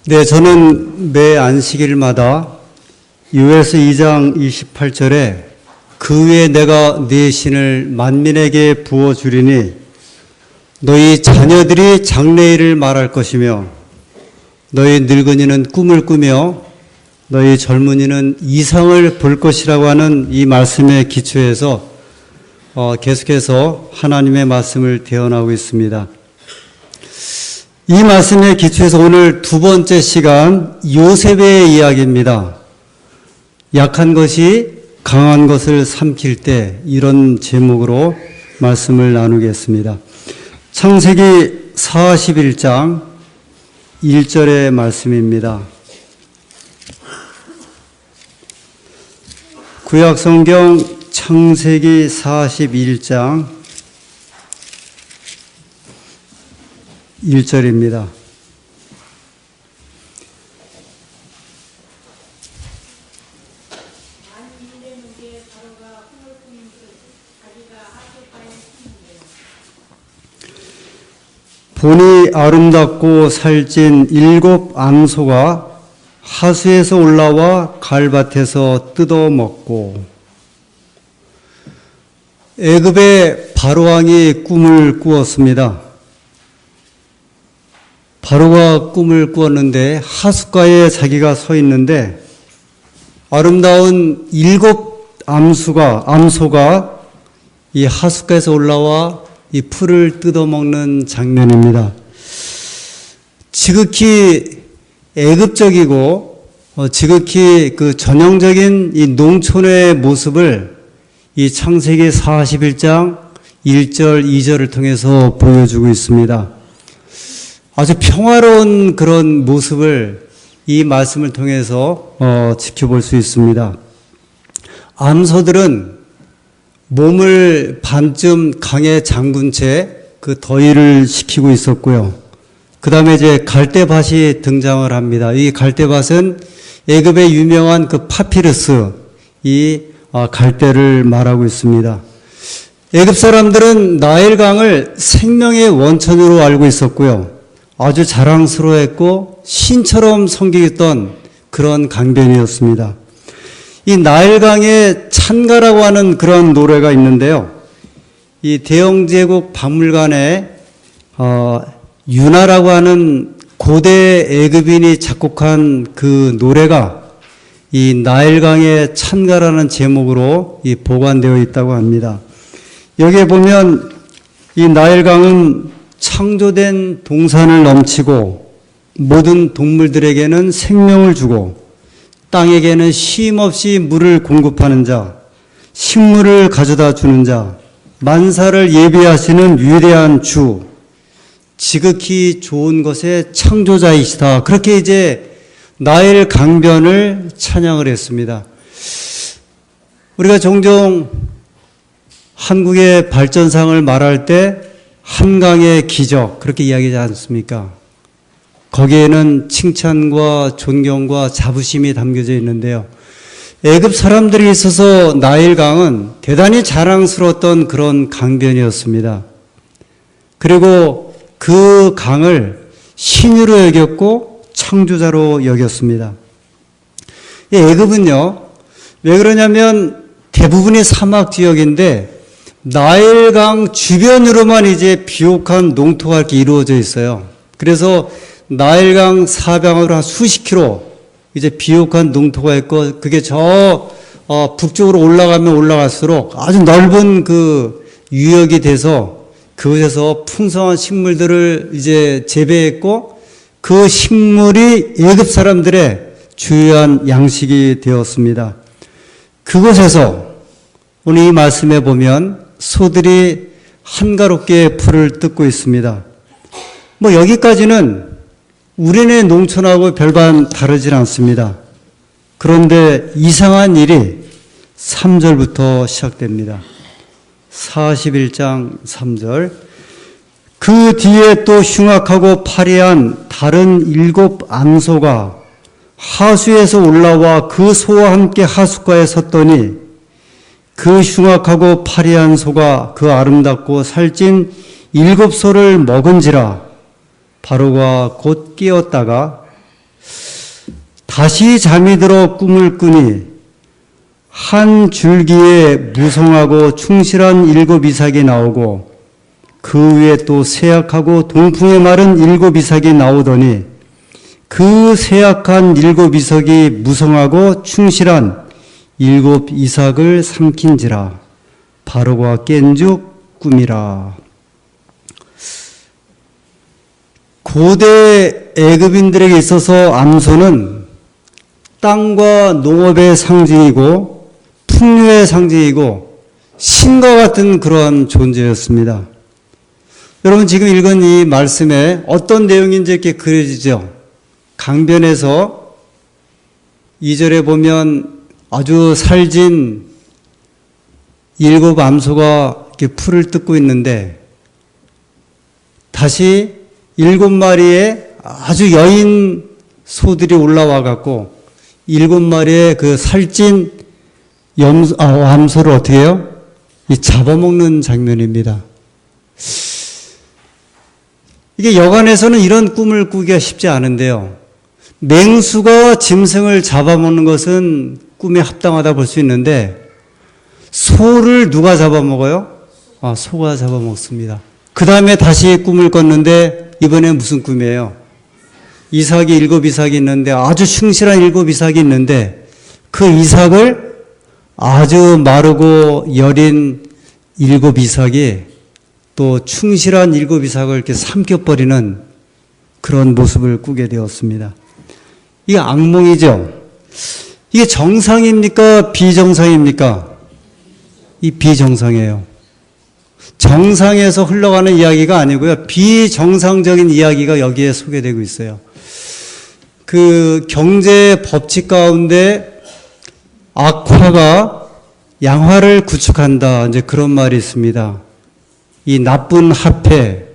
네, 저는 매 안식일마다 요에서 2장 28절에 그 위에 내가 네 신을 만민에게 부어주리니 너희 자녀들이 장래일을 말할 것이며 너희 늙은이는 꿈을 꾸며 너희 젊은이는 이상을 볼 것이라고 하는 이 말씀에 기초해서 계속해서 하나님의 말씀을 대언하고 있습니다. 이 말씀에 기초해서 오늘 두 번째 시간 요셉의 이야기입니다. 약한 것이 강한 것을 삼킬 때, 이런 제목으로 말씀을 나누겠습니다. 창세기 41장 1절의 말씀입니다. 구약성경 창세기 41장 1절입니다. 보니 아름답고 살찐 7 암소가 하수에서 올라와 갈밭에서 뜯어먹고, 애굽의 바로왕이 꿈을 꾸었습니다. 바로가 꿈을 꾸었는데 하숫가에 자기가 서 있는데 아름다운 7 암소가 이 하숫가에서 올라와 이 풀을 뜯어먹는 장면입니다. 지극히 애굽적이고 지극히 그 전형적인 이 농촌의 모습을 이 창세기 41장 1절, 2절을 통해서 보여주고 있습니다. 아주 평화로운 그런 모습을 이 말씀을 통해서 지켜볼 수 있습니다. 암소들은 몸을 반쯤 강에 잠근 채 그 더위를 식히고 있었고요. 그 다음에 이제 갈대밭이 등장을 합니다. 이 갈대밭은 애굽의 유명한 그 파피루스, 이 갈대를 말하고 있습니다. 애굽 사람들은 나일강을 생명의 원천으로 알고 있었고요. 아주 자랑스러워했고 신처럼 섬기던 그런 강변이었습니다. 이 나일강의 찬가라고 하는 그런 노래가 있는데요. 이 대영제국 박물관에 유나라고 하는 고대 애굽인이 작곡한 그 노래가 이 나일강의 찬가라는 제목으로 이 보관되어 있다고 합니다. 여기에 보면 이 나일강은 창조된 동산을 넘치고 모든 동물들에게는 생명을 주고 땅에게는 쉼없이 물을 공급하는 자, 식물을 가져다 주는 자, 만사를 예비하시는 위대한 주, 지극히 좋은 것의 창조자이시다. 그렇게 이제 나일 강변을 찬양을 했습니다. 우리가 종종 한국의 발전상을 말할 때 한강의 기적, 그렇게 이야기하지 않습니까? 거기에는 칭찬과 존경과 자부심이 담겨져 있는데요. 애굽 사람들이 있어서 나일강은 대단히 자랑스러웠던 그런 강변이었습니다. 그리고 그 강을 신으로 여겼고 창조자로 여겼습니다. 이 애굽은요, 왜 그러냐면 대부분이 사막 지역인데 나일강 주변으로만 이제 비옥한 농토가 이렇게 이루어져 있어요. 그래서 나일강 사방으로 한 수십 킬로 이제 비옥한 농토가 있고, 그게 저 북쪽으로 올라가면 올라갈수록 아주 넓은 그 유역이 돼서 그곳에서 풍성한 식물들을 이제 재배했고, 그 식물이 애굽 사람들의 주요한 양식이 되었습니다. 그곳에서 오늘 이 말씀에 보면 소들이 한가롭게 풀을 뜯고 있습니다. 뭐 여기까지는 우리네 농촌하고 별반 다르진 않습니다. 그런데 이상한 일이 3절부터 시작됩니다. 41장 3절. 그 뒤에 또 흉악하고 파리한 다른 7 암소가 하수에서 올라와 그 소와 함께 하숫가에 섰더니 그 흉악하고 파리한 소가 그 아름답고 살찐 7 소를 먹은지라 바로가 곧 깨었다가 다시 잠이 들어 꿈을 꾸니 한 줄기에 무성하고 충실한 일곱 이삭이 나오고 그 위에 또 세약하고 동풍에 마른 일곱 이삭이 나오더니 그 세약한 일곱 이삭이 무성하고 충실한 일곱 이삭을 삼킨지라 바로가 깬즉 꿈이라. 고대 애굽인들에게 있어서 암소는 땅과 농업의 상징이고 풍요의 상징이고 신과 같은 그러한 존재였습니다. 여러분 지금 읽은 이 말씀에 어떤 내용인지 이렇게 그려지죠. 강변에서 2절에 보면 아주 살진 일곱 암소가 이렇게 풀을 뜯고 있는데 다시 일곱 마리의 아주 여인 소들이 올라와 갖고 일곱 마리의 그 살찐 암소를 어떻게 해요? 잡아먹는 장면입니다. 이게 여간에서는 이런 꿈을 꾸기가 쉽지 않은데요. 맹수가 짐승을 잡아먹는 것은 꿈에 합당하다 볼 수 있는데 소를 누가 잡아먹어요? 소가 잡아먹습니다. 그 다음에 다시 꿈을 꿨는데 이번엔 무슨 꿈이에요? 이삭이 일곱 이삭이 있는데 아주 충실한 일곱 이삭이 있는데 그 이삭을 아주 마르고 여린 일곱 이삭이 또 충실한 일곱 이삭을 이렇게 삼켜버리는 그런 모습을 꾸게 되었습니다. 이게 악몽이죠? 이게 정상입니까? 비정상입니까? 이 비정상이에요. 정상에서 흘러가는 이야기가 아니고요. 비정상적인 이야기가 여기에 소개되고 있어요. 그 경제 법칙 가운데 악화가 양화를 구축한다. 이제 그런 말이 있습니다. 이 나쁜 화폐,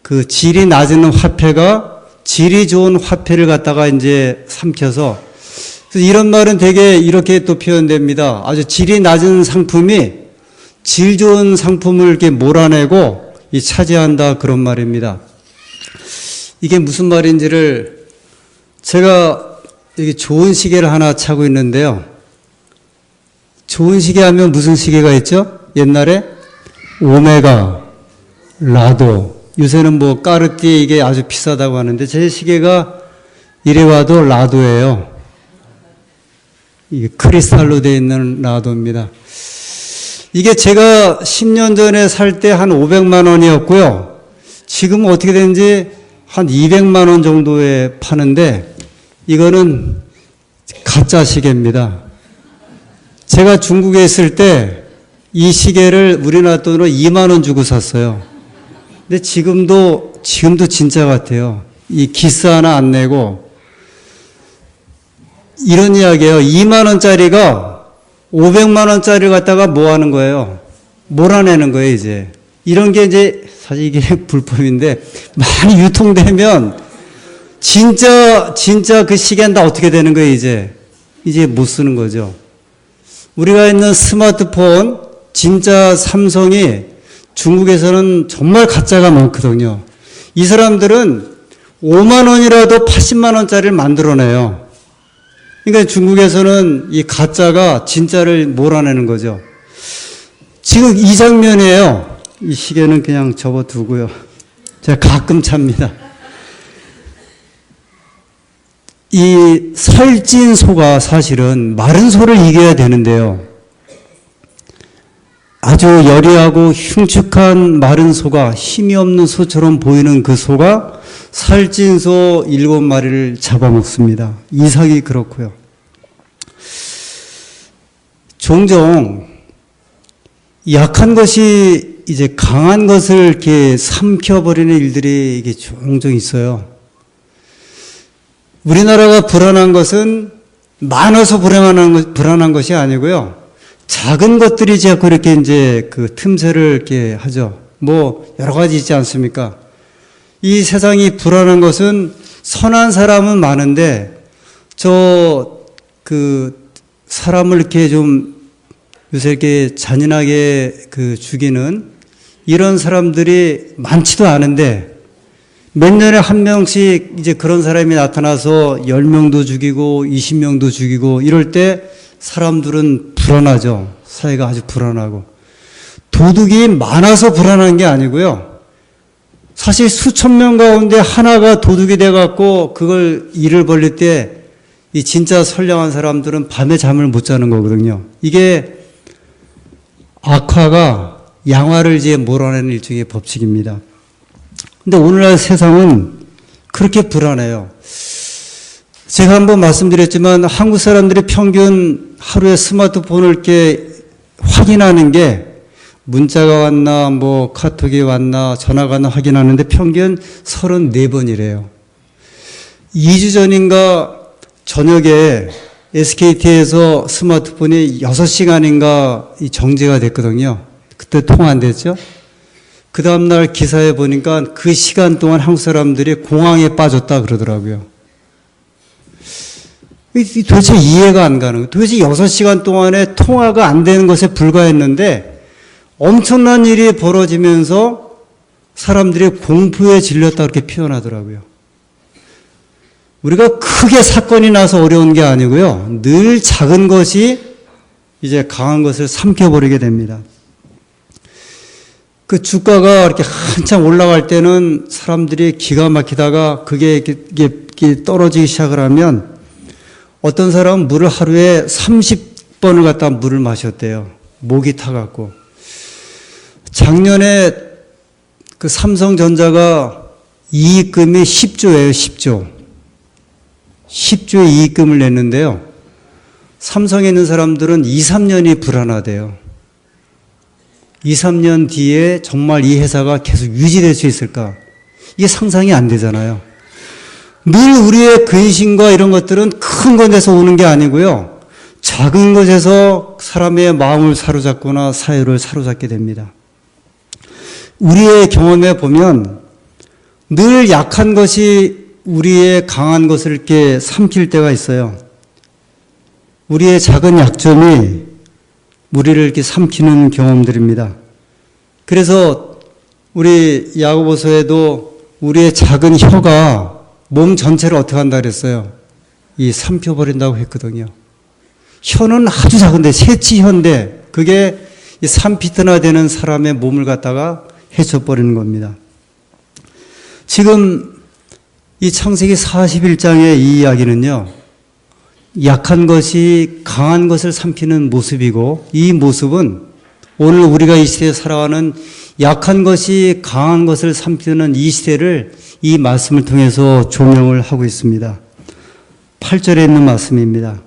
그 질이 낮은 화폐가 질이 좋은 화폐를 갖다가 이제 삼켜서 이런 말은 되게 이렇게 또 표현됩니다. 아주 질이 낮은 상품이 질 좋은 상품을 이렇게 몰아내고 차지한다 그런 말입니다. 이게 무슨 말인지를 제가 여기 좋은 시계를 하나 차고 있는데요. 좋은 시계 하면 무슨 시계가 있죠? 옛날에 오메가, 라도, 요새는 뭐 까르띠에 이게 아주 비싸다고 하는데 제 시계가 이래 와도 라도예요. 이게 크리스탈로 되어 있는 라도입니다. 이게 제가 10년 전에 살 때 한 500만 원이었고요. 지금은 어떻게 되는지 한 200만 원 정도에 파는데 이거는 가짜 시계입니다. 제가 중국에 있을 때 이 시계를 우리나라 돈으로 2만 원 주고 샀어요. 근데 지금도 진짜 같아요. 이 기스 하나 안 내고 이런 이야기예요. 2만 원짜리가 500만 원짜리를 갖다가 뭐 하는 거예요? 몰아내는 거예요, 이제. 이런 게 이제 사실 이게 불법인데 많이 유통되면 진짜 그 시계는 다 어떻게 되는 거예요, 이제. 이제 못 쓰는 거죠. 우리가 있는 스마트폰 진짜 삼성이 중국에서는 정말 가짜가 많거든요. 이 사람들은 5만 원이라도 80만 원짜리를 만들어내요. 그러니까 중국에서는 이 가짜가 진짜를 몰아내는 거죠. 지금 이 장면이에요. 이 시계는 그냥 접어두고요. 제가 가끔 찹니다. 이 살찐 소가 사실은 마른 소를 이겨야 되는데요. 아주 여리하고 흉측한 마른 소가 힘이 없는 소처럼 보이는 그 소가 살찐 소 7마리를 잡아먹습니다. 이삭이 그렇고요. 종종 약한 것이 이제 강한 것을 이렇게 삼켜버리는 일들이 이게 종종 있어요. 우리나라가 불안한 것은 많아서 불안한 것이 아니고요. 작은 것들이 자꾸 이렇게 이제 그 틈새를 이렇게 하죠. 뭐 여러 가지 있지 않습니까? 이 세상이 불안한 것은 선한 사람은 많은데 사람을 이렇게 좀 요새 이렇게 잔인하게 죽이는 이런 사람들이 많지도 않은데 몇 년에 한 명씩 이제 그런 사람이 나타나서 10명도 죽이고 20명도 죽이고 이럴 때 사람들은 불안하죠. 사회가 아주 불안하고. 도둑이 많아서 불안한 게 아니고요. 사실 수천 명 가운데 하나가 도둑이 돼갖고 그걸 일을 벌릴 때 이 진짜 선량한 사람들은 밤에 잠을 못 자는 거거든요. 이게 악화가 양화를 이제 몰아내는 일종의 법칙입니다. 근데 오늘날 세상은 그렇게 불안해요. 제가 한번 말씀드렸지만 한국 사람들이 평균 하루에 스마트폰을 이렇게 확인하는 게 문자가 왔나 뭐 카톡이 왔나 전화가 왔나 확인하는데 평균 34번이래요. 2주 전인가 저녁에 SKT에서 스마트폰이 6시간인가 정지가 됐거든요. 그때 통화 안 됐죠? 그 다음날 기사에 보니까 그 시간 동안 한국 사람들이 공황에 빠졌다 그러더라고요. 도대체 이해가 안 가는 거예요. 도대체 6시간 동안에 통화가 안 되는 것에 불과했는데 엄청난 일이 벌어지면서 사람들이 공포에 질렸다 그렇게 표현하더라고요. 우리가 크게 사건이 나서 어려운 게 아니고요. 늘 작은 것이 이제 강한 것을 삼켜버리게 됩니다. 그 주가가 이렇게 한참 올라갈 때는 사람들이 기가 막히다가 그게 이렇게 떨어지기 시작을 하면 어떤 사람은 물을 하루에 30번을 갖다 물을 마셨대요. 목이 타갖고. 작년에 그 삼성전자가 이익금이 10조예요, 10조. 10조의 이익금을 냈는데요. 삼성에 있는 사람들은 2, 3년이 불안하대요. 2, 3년 뒤에 정말 이 회사가 계속 유지될 수 있을까? 이게 상상이 안 되잖아요. 늘 우리의 근심과 이런 것들은 큰 것에서 오는 게 아니고요. 작은 것에서 사람의 마음을 사로잡거나 사회를 사로잡게 됩니다. 우리의 경험에 보면 늘 약한 것이 우리의 강한 것을 이렇게 삼킬 때가 있어요. 우리의 작은 약점이 우리를 이렇게 삼키는 경험들입니다. 그래서 우리 야고보서에도 우리의 작은 혀가 몸 전체를 어떻게 한다 그랬어요? 이 삼켜버린다고 했거든요. 혀는 아주 작은데 새치혀인데 그게 3피트나 되는 사람의 몸을 갖다가 해쳐버리는 겁니다. 지금 이 창세기 41장의 이 이야기는요. 약한 것이 강한 것을 삼키는 모습이고 이 모습은 오늘 우리가 이 시대에 살아가는 약한 것이 강한 것을 삼키는 이 시대를 이 말씀을 통해서 조명을 하고 있습니다. 8절에 있는 말씀입니다.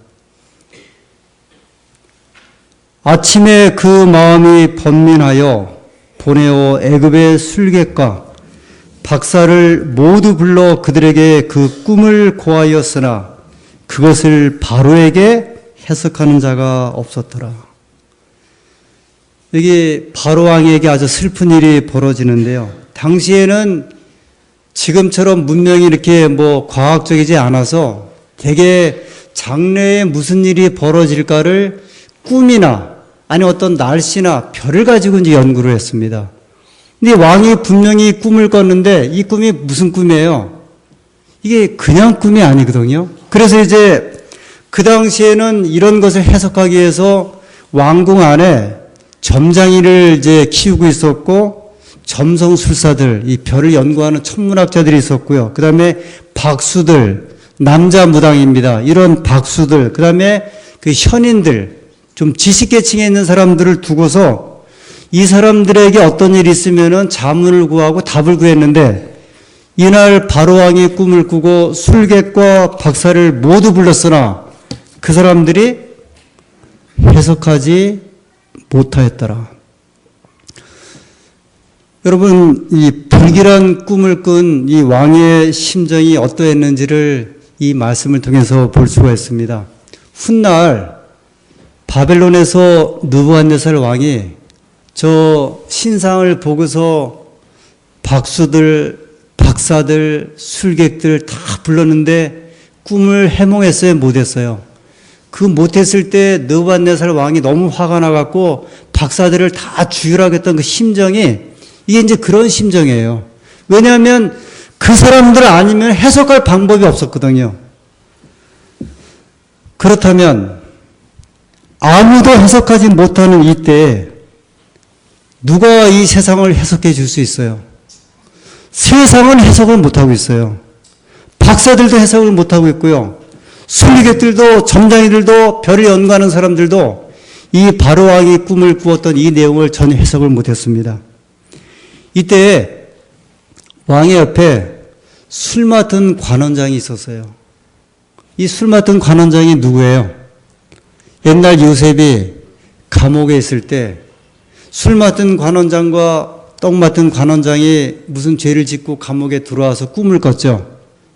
아침에 그 마음이 번민하여 보내어 애굽의 술객과 박사를 모두 불러 그들에게 그 꿈을 고하였으나 그것을 바로에게 해석하는 자가 없었더라. 여기 바로 왕에게 아주 슬픈 일이 벌어지는데요. 당시에는 지금처럼 문명이 이렇게 뭐 과학적이지 않아서 되게 장래에 무슨 일이 벌어질까를 꿈이나 아니 어떤 날씨나 별을 가지고 이제 연구를 했습니다. 근데 왕이 분명히 꿈을 꿨는데 이 꿈이 무슨 꿈이에요? 이게 그냥 꿈이 아니거든요. 그래서 이제 그 당시에는 이런 것을 해석하기 위해서 왕궁 안에 점장이를 이제 키우고 있었고 점성술사들, 이 별을 연구하는 천문학자들이 있었고요. 그 다음에 박수들, 남자 무당입니다. 이런 박수들, 그 다음에 그 현인들, 좀 지식계층에 있는 사람들을 두고서 이 사람들에게 어떤 일이 있으면은 자문을 구하고 답을 구했는데 이날 바로왕이 꿈을 꾸고 술객과 박사를 모두 불렀으나 그 사람들이 해석하지 못하였더라. 여러분, 이 불길한 꿈을 꾼 이 왕의 심정이 어떠했는지를 이 말씀을 통해서 볼 수가 있습니다. 훗날 바벨론에서 느부갓네살 왕이 저 신상을 보고서 박수들, 박사들, 술객들 다 불렀는데 꿈을 해몽했어요? 못했어요? 그 못했을 때 느부갓네살 왕이 너무 화가 나갖고 박사들을 다 죽이라고 했던 그 심정이 이게 이제 그런 심정이에요. 왜냐하면 그 사람들 아니면 해석할 방법이 없었거든요. 그렇다면 아무도 해석하지 못하는 이때에 누가 이 세상을 해석해 줄 수 있어요? 세상은 해석을 못하고 있어요. 박사들도 해석을 못하고 있고요. 순리객들도, 점장이들도, 별을 연구하는 사람들도 이 바로왕이 꿈을 꾸었던 이 내용을 전혀 해석을 못했습니다. 이때 왕의 옆에 술 맡은 관원장이 있었어요. 이 술 맡은 관원장이 누구예요? 옛날 요셉이 감옥에 있을 때 술 맡은 관원장과 떡 맡은 관원장이 무슨 죄를 짓고 감옥에 들어와서 꿈을 꿨죠.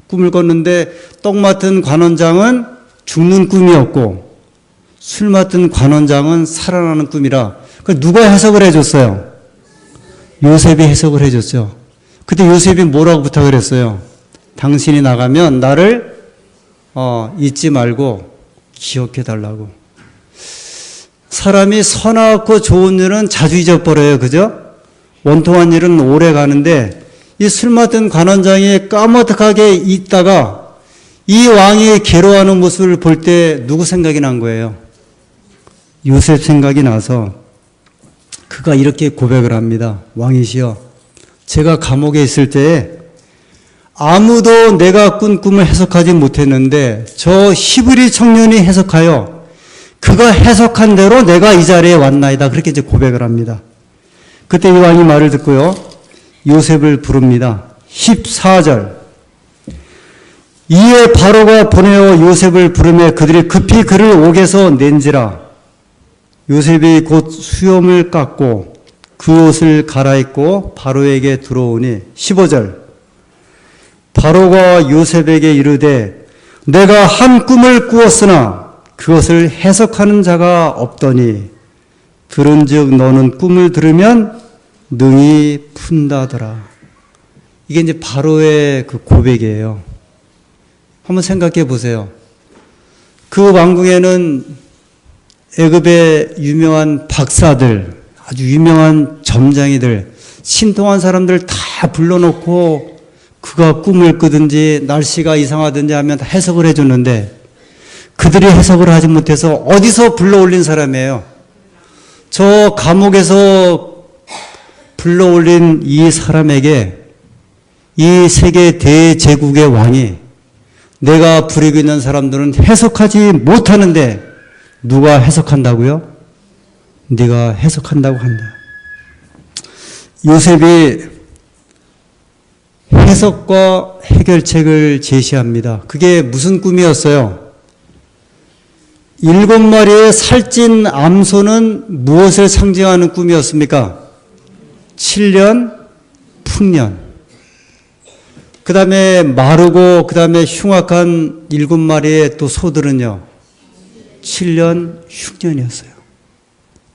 꿈을 꿨는데 떡 맡은 관원장은 죽는 꿈이었고 술 맡은 관원장은 살아나는 꿈이라 누가 해석을 해줬어요? 요셉이 해석을 해줬죠. 그때 요셉이 뭐라고 부탁을 했어요? 당신이 나가면 나를 잊지 말고 기억해 달라고. 사람이 선하고 좋은 일은 자주 잊어버려요. 그죠? 원통한 일은 오래 가는데 이 술 맡은 관원장이 까마득하게 있다가 이 왕이 괴로워하는 모습을 볼 때 누구 생각이 난 거예요? 요셉 생각이 나서 그가 이렇게 고백을 합니다. 왕이시여, 제가 감옥에 있을 때에 아무도 내가 꾼 꿈을 해석하지 못했는데 저 히브리 청년이 해석하여 그가 해석한 대로 내가 이 자리에 왔나이다. 그렇게 이제 고백을 합니다. 그때 이 왕이 말을 듣고요, 요셉을 부릅니다. 14절. 이에 바로가 보내어 요셉을 부르매 그들이 급히 그를 옥에서 낸지라. 요셉이 곧 수염을 깎고 그 옷을 갈아입고 바로에게 들어오니 15절. 바로가 요셉에게 이르되 내가 한 꿈을 꾸었으나 그것을 해석하는 자가 없더니 들은즉 너는 꿈을 들으면 능히 푼다더라. 이게 이제 바로의 그 고백이에요. 한번 생각해 보세요. 그 왕궁에는 애굽의 유명한 박사들, 아주 유명한 점장이들, 신통한 사람들 다 불러놓고 그가 꿈을 꾸든지 날씨가 이상하든지 하면 다 해석을 해줬는데 그들이 해석을 하지 못해서 어디서 불러올린 사람이에요? 저 감옥에서 불러올린 이 사람에게 이 세계 대제국의 왕이 내가 부리고 있는 사람들은 해석하지 못하는데 누가 해석한다고요? 네가 해석한다고 한다. 요셉이 해석과 해결책을 제시합니다. 그게 무슨 꿈이었어요? 7마리의 살찐 암소는 무엇을 상징하는 꿈이었습니까? 7년 풍년. 그 다음에 마르고 그 다음에 흉악한 7마리의 또 소들은요, 7년 흉년이었어요.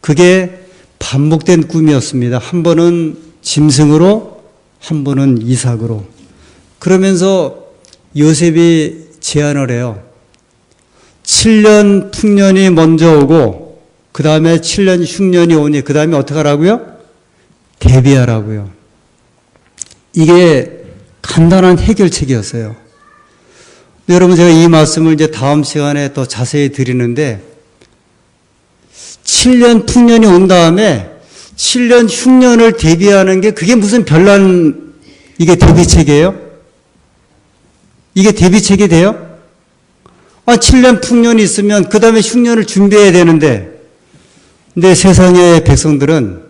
그게 반복된 꿈이었습니다. 한 번은 짐승으로, 한 번은 이삭으로. 그러면서 요셉이 제안을 해요. 7년 풍년이 먼저 오고 그 다음에 7년 흉년이 오니 그 다음에 어떻게 하라고요? 대비하라고요. 이게 간단한 해결책이었어요. 여러분, 제가 이 말씀을 이제 다음 시간에 더 자세히 드리는데 7년 풍년이 온 다음에 7년 흉년을 대비하는 게 그게 무슨 별난 이게 대비책이에요? 이게 대비책이 돼요? 7년 풍년이 있으면 그 다음에 흉년을 준비해야 되는데 근데 세상의 백성들은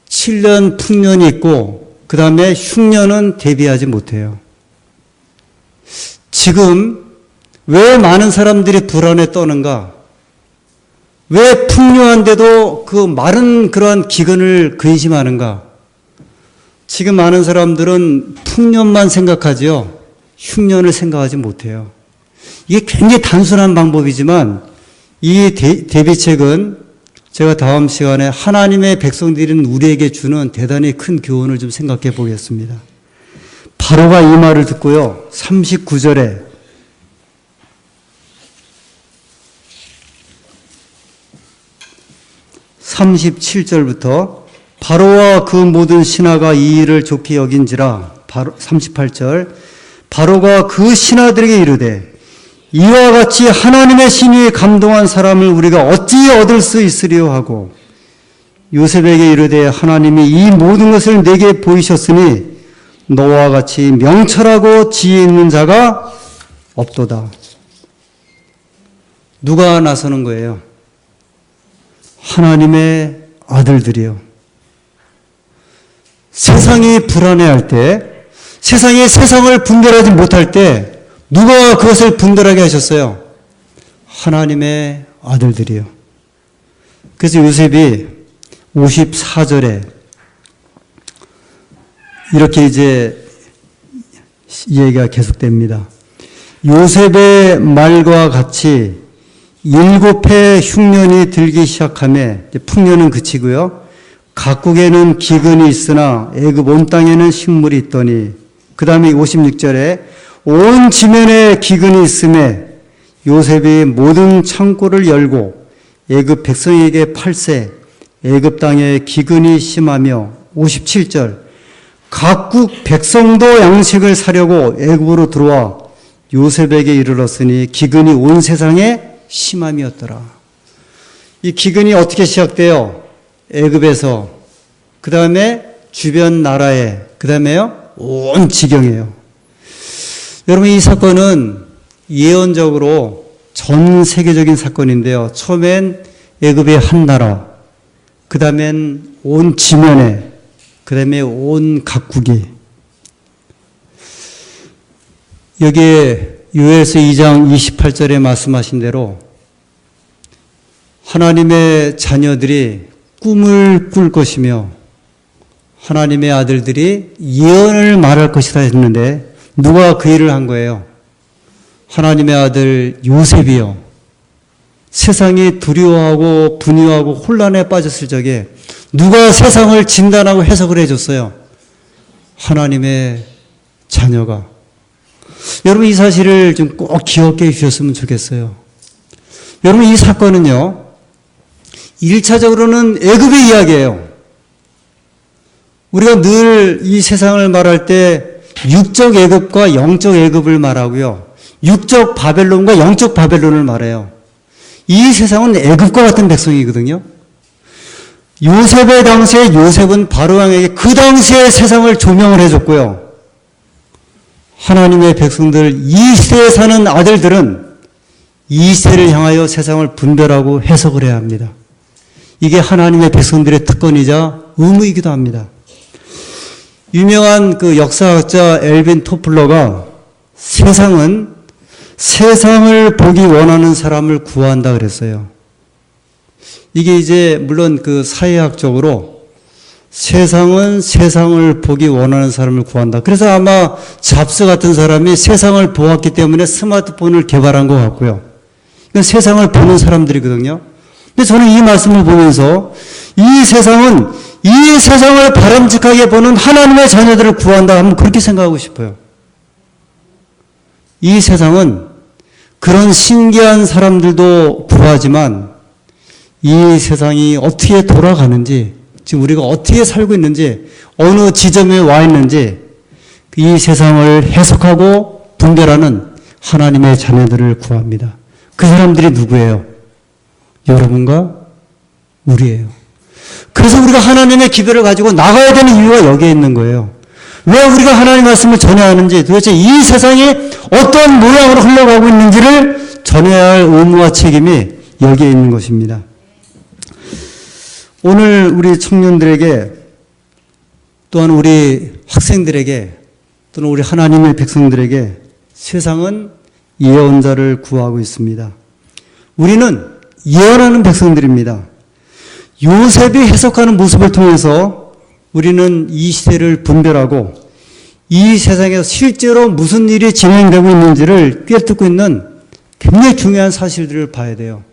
7년 풍년이 있고 그 다음에 흉년은 대비하지 못해요. 지금 왜 많은 사람들이 불안에 떠는가? 왜 풍요한데도 그 마른 그러한 기근을 근심하는가? 지금 많은 사람들은 풍년만 생각하죠. 흉년을 생각하지 못해요. 이게 굉장히 단순한 방법이지만 이 대비책은 제가 다음 시간에 하나님의 백성들인 우리에게 주는 대단히 큰 교훈을 좀 생각해 보겠습니다. 바로가 이 말을 듣고요, 39절에 (37절부터) 바로와 그 모든 신하가 이 일을 좋게 여긴지라 38절 바로가 그 신하들에게 이르되 이와 같이 하나님의 신이 감동한 사람을 우리가 어찌 얻을 수 있으리요 하고 요셉에게 이르되 하나님이 이 모든 것을 내게 보이셨으니 너와 같이 명철하고 지혜 있는 자가 없도다. 누가 나서는 거예요? 하나님의 아들들이요. 세상이 불안해할 때, 세상이 세상을 분별하지 못할 때 누가 그것을 분별하게 하셨어요? 하나님의 아들들이요. 그래서 요셉이 54절에 이렇게 이제 얘기가 계속됩니다. 요셉의 말과 같이 7해 흉년이 들기 시작하며 풍년은 그치고요. 각국에는 기근이 있으나 애굽 온 땅에는 식물이 있더니 그 다음에 56절에 온 지면에 기근이 있음에 요셉이 모든 창고를 열고 애굽 백성에게 팔세 애굽 땅에 기근이 심하며 57절 각국 백성도 양식을 사려고 애굽으로 들어와 요셉에게 이르렀으니 기근이 온 세상에 심함이었더라. 이 기근이 어떻게 시작돼요? 애굽에서 그 다음에 주변 나라에 그 다음에요 온 지경이에요. 여러분 이 사건은 예언적으로 전 세계적인 사건인데요. 처음엔 애굽의 한 나라, 그 다음엔 온 지면에, 그 다음에 온 각국이. 여기에 요엘서 2장 28절에 말씀하신 대로 하나님의 자녀들이 꿈을 꿀 것이며 하나님의 아들들이 예언을 말할 것이라 했는데 누가 그 일을 한 거예요? 하나님의 아들 요셉이요. 세상이 두려워하고 분유하고 혼란에 빠졌을 적에 누가 세상을 진단하고 해석을 해줬어요? 하나님의 자녀가. 여러분 이 사실을 좀 꼭 기억해 주셨으면 좋겠어요. 여러분 이 사건은요. 1차적으로는 애굽의 이야기예요. 우리가 늘 이 세상을 말할 때 육적 애굽과 영적 애굽을 말하고요. 육적 바벨론과 영적 바벨론을 말해요. 이 세상은 애굽과 같은 백성이거든요. 요셉의 당시에 요셉은 바로 왕에게 그 당시에 세상을 조명을 해줬고요. 하나님의 백성들 이 시대에 사는 아들들은 이 시대를 향하여 세상을 분별하고 해석을 해야 합니다. 이게 하나님의 백성들의 특권이자 의무이기도 합니다. 유명한 그 역사학자 엘빈 토플러가 세상은 세상을 보기 원하는 사람을 구한다 그랬어요. 이게 이제 물론 그 사회학적으로 세상은 세상을 보기 원하는 사람을 구한다. 그래서 아마 잡스 같은 사람이 세상을 보았기 때문에 스마트폰을 개발한 것 같고요. 이건 세상을 보는 사람들이거든요. 근데 저는 이 말씀을 보면서 이 세상은 이 세상을 바람직하게 보는 하나님의 자녀들을 구한다 하면 그렇게 생각하고 싶어요. 이 세상은 그런 신기한 사람들도 구하지만 이 세상이 어떻게 돌아가는지, 지금 우리가 어떻게 살고 있는지, 어느 지점에 와 있는지 이 세상을 해석하고 분별하는 하나님의 자녀들을 구합니다. 그 사람들이 누구예요? 여러분과 우리예요. 그래서 우리가 하나님의 기별을 가지고 나가야 되는 이유가 여기에 있는 거예요. 왜 우리가 하나님의 말씀을 전해야 하는지, 도대체 이 세상이 어떤 모양으로 흘러가고 있는지를 전해야 할 의무와 책임이 여기에 있는 것입니다. 오늘 우리 청년들에게 또한 우리 학생들에게 또는 우리 하나님의 백성들에게 세상은 예언자를 구하고 있습니다. 우리는 예언하는 백성들입니다. 요셉이 해석하는 모습을 통해서 우리는 이 시대를 분별하고 이 세상에서 실제로 무슨 일이 진행되고 있는지를 꿰뚫고 있는 굉장히 중요한 사실들을 봐야 돼요.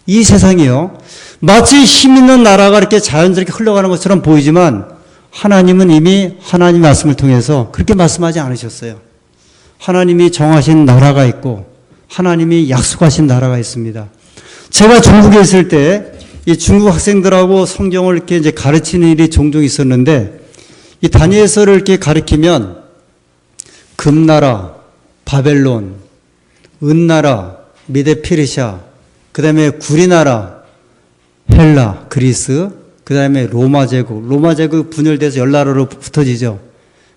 이 세상이요, 마치 힘 있는 나라가 이렇게 자연스럽게 흘러가는 것처럼 보이지만 하나님은 이미 하나님 말씀을 통해서 그렇게 말씀하지 않으셨어요. 하나님이 정하신 나라가 있고 하나님이 약속하신 나라가 있습니다. 제가 중국에 있을 때 이 중국 학생들하고 성경을 이렇게 이제 가르치는 일이 종종 있었는데 이 다니엘서를 이렇게 가르치면 금나라, 바벨론, 은나라, 미대 페르시아, 그 다음에 구리나라, 헬라, 그리스, 그 다음에 로마 제국 분열돼서 열나라로 흩어지죠.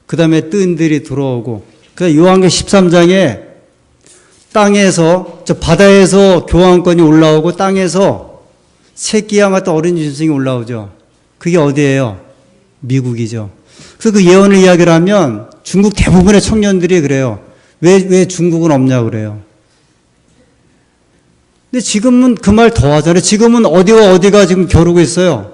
그 다음에 뜬들이 들어오고, 그 다음에 요한계 13장에 땅에서, 바다에서 교환권이 올라오고 땅에서 새끼와 같은 어린 짐승이 올라오죠. 그게 어디예요? 미국이죠. 그래서 그 예언을 이야기를 하면 중국 대부분의 청년들이 그래요. 왜 중국은 없냐고 그래요. 근데 지금은 그 말 더 하잖아요. 지금은 어디와 어디가 지금 겨루고 있어요.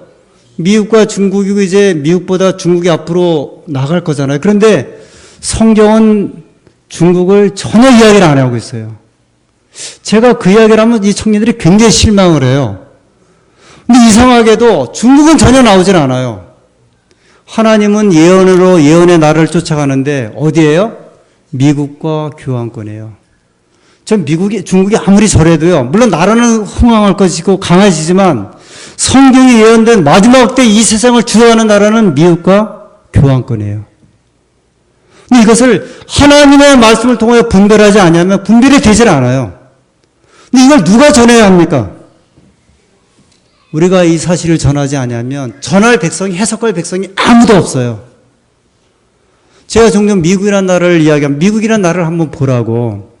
미국과 중국이고 이제 미국보다 중국이 앞으로 나갈 거잖아요. 그런데 성경은 중국을 전혀 이야기를 안 하고 있어요. 제가 그 이야기를 하면 이 청년들이 굉장히 실망을 해요. 근데 이상하게도 중국은 전혀 나오질 않아요. 하나님은 예언으로 예언의 나라를 쫓아가는데 어디예요? 미국과 교환권이에요. 전 중국이 아무리 저래도요, 물론 나라는 흥왕할 것이고 강해지지만 성경이 예언된 마지막 때 이 세상을 주도하는 나라는 미국과 교환권이에요. 근데 이것을 하나님의 말씀을 통하여 분별하지 않으면 분별이 되질 않아요. 근데 이걸 누가 전해야 합니까? 우리가 이 사실을 전하지 않으면 전할 백성이, 해석할 백성이 아무도 없어요. 제가 종종 미국이라는 나라를 이야기하면 미국이라는 나라를 한번 보라고.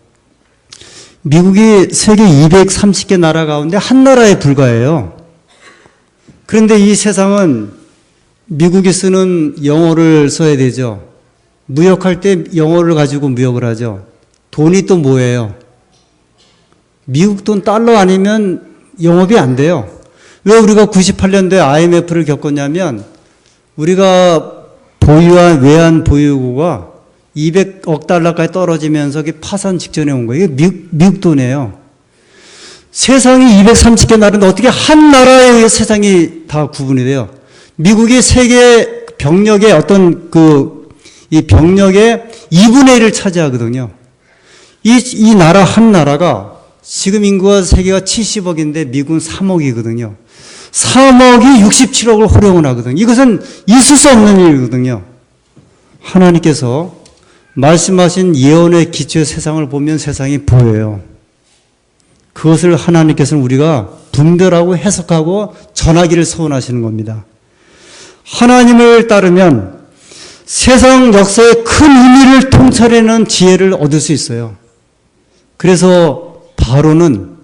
미국이 세계 230개 나라 가운데 한 나라에 불과해요. 그런데 이 세상은 미국이 쓰는 영어를 써야 되죠. 무역할 때 영어를 가지고 무역을 하죠. 돈이 또 뭐예요? 미국 돈 달러 아니면 영업이 안 돼요. 왜 우리가 98년도에 IMF를 겪었냐면 우리가 보유한 외환 보유고가 200억 달러까지 떨어지면서 파산 직전에 온 거예요. 이게 미국 돈이에요. 세상이 230개 나라인데 어떻게 한 나라에 의해 세상이 다 구분이 돼요? 미국이 세계 병력의 어떤 이 병력의 2분의 1을 차지하거든요. 이 나라 한 나라가 지금 인구가 세계가 70억인데 미국은 3억이거든요. 3억이 67억을 호령을 하거든요. 이것은 있을 수 없는 일이거든요. 하나님께서 말씀하신 예언의 기초의 세상을 보면 세상이 보여요. 그것을 하나님께서는 우리가 분별하고 해석하고 전하기를 소원하시는 겁니다. 하나님을 따르면 세상 역사의 큰 의미를 통찰하는 지혜를 얻을 수 있어요. 그래서 바로는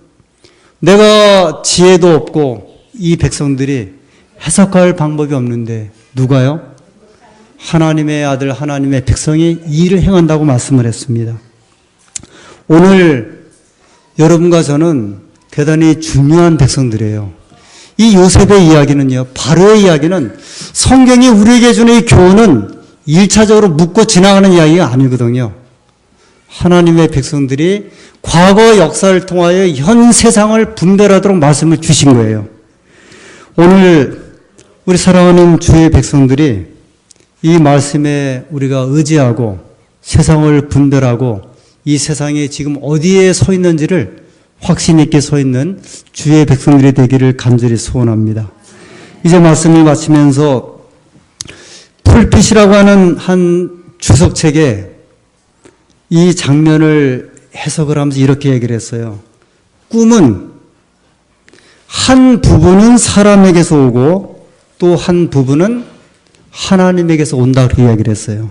내가 지혜도 없고 이 백성들이 해석할 방법이 없는데 누가요? 하나님의 아들, 하나님의 백성이 이 일을 행한다고 말씀을 했습니다. 오늘 여러분과 저는 대단히 중요한 백성들이에요. 이 요셉의 이야기는요, 바로의 이야기는 성경이 우리에게 주는 이 교훈은 1차적으로 묻고 지나가는 이야기가 아니거든요. 하나님의 백성들이 과거 역사를 통하여 현 세상을 분별하도록 말씀을 주신 거예요. 오늘 우리 사랑하는 주의 백성들이 이 말씀에 우리가 의지하고 세상을 분별하고 이 세상에 지금 어디에 서 있는지를 확신 있게 서 있는 주의 백성들이 되기를 간절히 소원합니다. 이제 말씀을 마치면서 풀빛이라고 하는 한 주석책에 이 장면을 해석을 하면서 이렇게 얘기를 했어요. 꿈은 한 부분은 사람에게서 오고 또 한 부분은 하나님에게서 온다 그렇게 이야기를 했어요.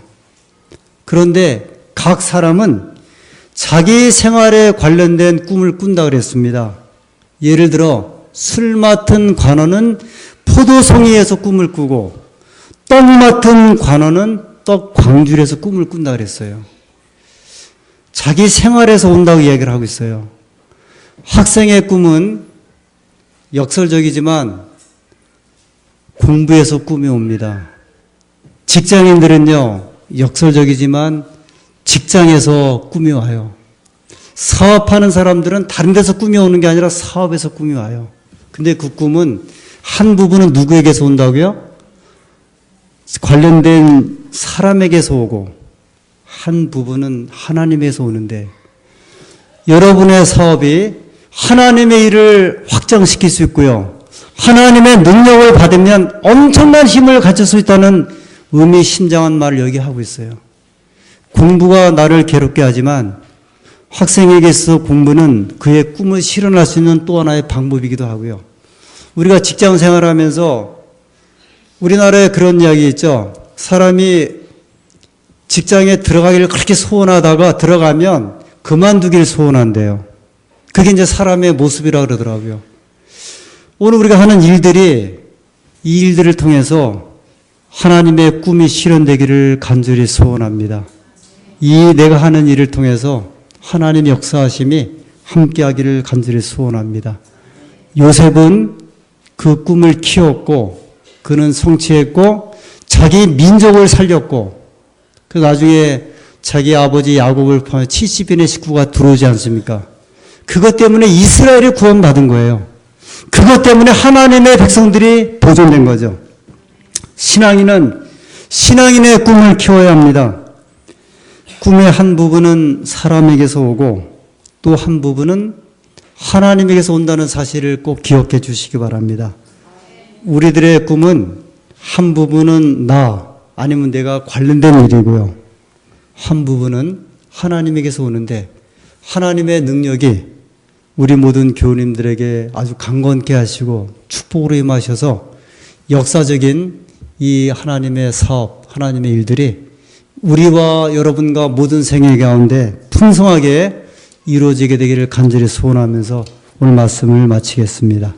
그런데 각 사람은 자기 생활에 관련된 꿈을 꾼다 그랬습니다. 예를 들어 술 맡은 관원은 포도송이에서 꿈을 꾸고 떡 맡은 관원은 떡 광줄에서 꿈을 꾼다 그랬어요. 자기 생활에서 온다고 이야기를 하고 있어요. 학생의 꿈은 역설적이지만 공부에서 꿈이 옵니다. 직장인들은요, 역설적이지만 직장에서 꿈이 와요. 사업하는 사람들은 다른 데서 꿈이 오는 게 아니라 사업에서 꿈이 와요. 근데 그 꿈은 한 부분은 누구에게서 온다고요? 관련된 사람에게서 오고 한 부분은 하나님에서 오는데 여러분의 사업이 하나님의 일을 확장시킬 수 있고요. 하나님의 능력을 받으면 엄청난 힘을 가질 수 있다는 의미심장한 말을 여기 하고 있어요. 공부가 나를 괴롭게 하지만 학생에게 있어 공부는 그의 꿈을 실현할 수 있는 또 하나의 방법이기도 하고요. 우리가 직장 생활하면서 우리나라에 그런 이야기 있죠. 사람이 직장에 들어가기를 그렇게 소원하다가 들어가면 그만두기를 소원한대요. 그게 이제 사람의 모습이라 그러더라고요. 오늘 우리가 하는 일들이 이 일들을 통해서 하나님의 꿈이 실현되기를 간절히 소원합니다. 이 내가 하는 일을 통해서 하나님 역사하심이 함께하기를 간절히 소원합니다. 요셉은 그 꿈을 키웠고 그는 성취했고 자기 민족을 살렸고 그 나중에 자기 아버지 야곱을 포함해 70인의 식구가 들어오지 않습니까? 그것 때문에 이스라엘이 구원받은 거예요. 그것 때문에 하나님의 백성들이 보존된 거죠. 신앙인은 신앙인의 꿈을 키워야 합니다. 꿈의 한 부분은 사람에게서 오고 또 한 부분은 하나님에게서 온다는 사실을 꼭 기억해 주시기 바랍니다. 우리들의 꿈은 한 부분은 나 아니면 내가 관련된 일이고요. 한 부분은 하나님에게서 오는데 하나님의 능력이 우리 모든 교우님들에게 아주 강건케 하시고 축복으로 임하셔서 역사적인 이 하나님의 사업, 하나님의 일들이 우리와 여러분과 모든 생애 가운데 풍성하게 이루어지게 되기를 간절히 소원하면서 오늘 말씀을 마치겠습니다.